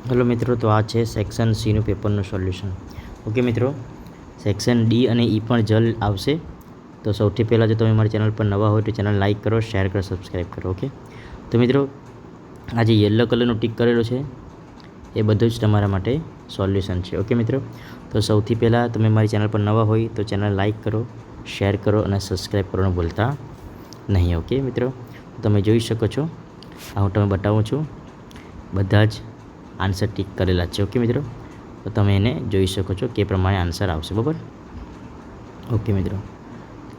Hello મિત્રો, તો આ છે સેક્શન સીનું પેપરનું સોલ્યુશન. ઓકે મિત્રો, સેક્શન ડી અને ઈ પણ જલ્દ આવશે. તો સૌથી પહેલાં જો તમે મારી ચેનલ પર નવા હોય તો ચેનલ લાઇક કરો, શેર કરો, સબસ્ક્રાઈબ કરો. ઓકે, તો મિત્રો આ જે યલો કલરનું ટીક કરેલું છે એ બધું જ તમારા માટે સોલ્યુશન છે. ઓકે મિત્રો, તો સૌથી પહેલાં તમે મારી ચેનલ પર નવા હોય તો ચેનલ લાઇક કરો, શેર કરો અને સબસ્ક્રાઈબ કરવાનું ભૂલતા નહીં. ઓકે મિત્રો, તમે જોઈ શકો છો, આ હું તમે બતાવું છું, બધા જ આન્સર ટીક કરેલા છે. ઓકે મિત્રો, તો તમે એને જોઈ શકો છો કે પ્રમાણે આન્સર આવશે. બરાબર. ઓકે મિત્રો,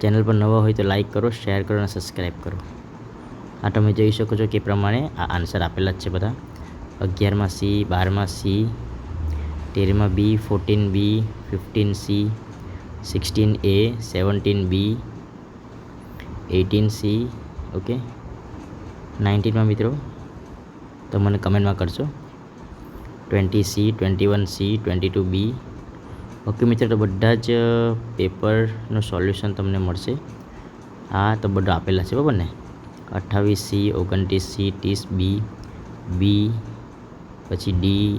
ચેનલ પર નવા હોય તો લાઇક કરો, શેર કરો અને સબસ્ક્રાઈબ કરો. આ તમે જોઈ શકો છો કે પ્રમાણે આ આન્સર આપેલા જ છે બધા. 11માં સી, 12માં સી, 13માં બી, 14 બી, 15 સી, 16 એ, 17 બી, 18 સી. ઓકે, 19માં મિત્રો તો મને કમેન્ટમાં કરશો. 20 સી, 21 સી, 22 બી. ઓકે મિત્રો, તો બધા જ પેપરનું સોલ્યુશન તમને મળશે. આ તો બધા આપેલા છે બરાબર ને. 28 સી, 29 સી, 30 બી, બી, પછી D,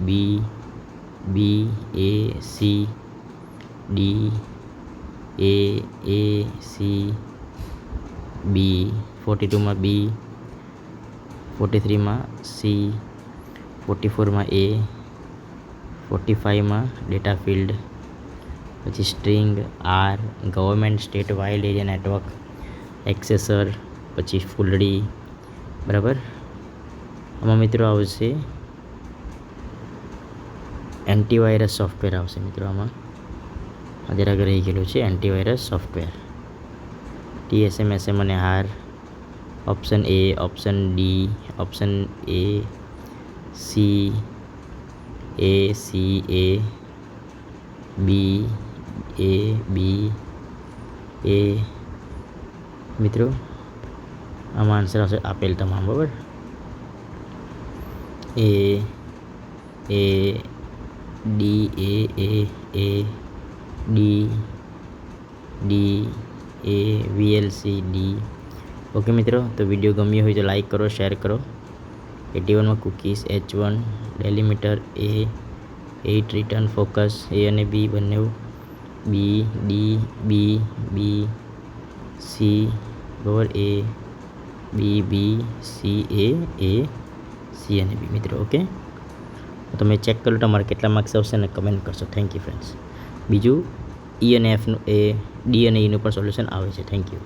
B, B, A, C, D, A, C, B, 42માં બી, 43માં સી, 44માં એ, 45માં ડેટા ફિલ્ડ, પછી string, R, government state wild area network, accessor, પછી ફૂલડી. બરાબર. આમાં મિત્રો આવશે એન્ટીવાયરસ સોફ્ટવેર આવશે મિત્રો. આમાં જરાક રહી ગયેલું છે એન્ટીવાયરસ સોફ્ટવેર. TSM અને R, option A, option D, option A, C, A, B, B, A. મિત્રો આમાં આન્સર આવશે આપેલ તમામ. બરાબર. A, D, A, D, A, VLC, D. Okay મિત્રો, તો વિડીયો ગમ્યો હોય તો લાઈક કરો, શેર કરો. 81માં કુકીઝ, H1 ડેલિમીટર, એ 8 રિટર્ન ફોકસ, એ અને બી બંને, બી, ડી, બી, સી, બરાબર, એ, બી, સી, એ, સી અને બી મિત્રો. ઓકે, તમે ચેક કરો તમારે કેટલા માર્ક્સ આવશે અને કમેન્ટ કરશો. Thank you friends. બીજું ઈ અને એફનું, એ ડી અને ઈનું પણ સોલ્યુશન આવે છે. Thank you.